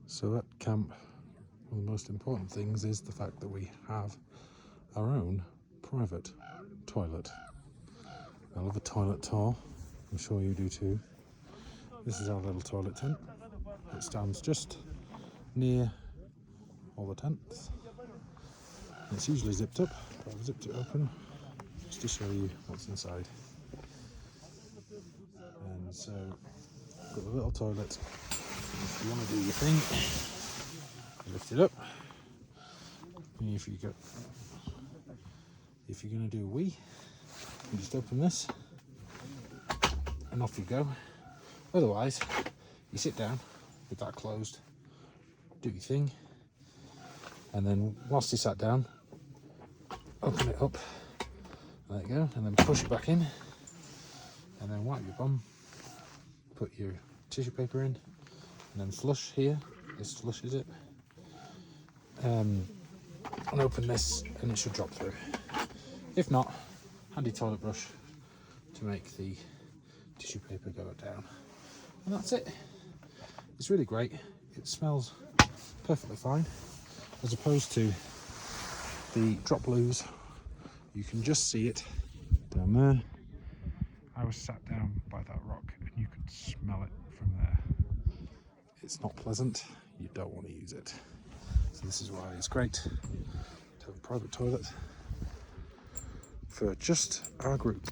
So at camp, one of the most important things is the fact that we have our own private toilet. I love a toilet tour. I'm sure you do too. This is our little toilet tent. It stands just near all the tents. It's usually zipped up, but I've zipped it open just to show you what's inside. And so, got the little toilet. If you want to do your thing, you lift it up. And if you're going to do a wee, you just open this, and off you go. Otherwise, you sit down with that closed, do your thing, and then whilst you sat down, open it up, there you go, and then push it back in, and then wipe your bum, put your tissue paper in, and then flush here. This flushes it, and open this, and it should drop through. If not, handy toilet brush to make the tissue paper go down, and that's it. It's really great. It smells perfectly fine, as opposed to the drop loos. You can just see it down there. I was sat down by that rock and you could smell it from there. It's not pleasant. You don't want to use it. So this is why it's great to have a private toilet for just our group.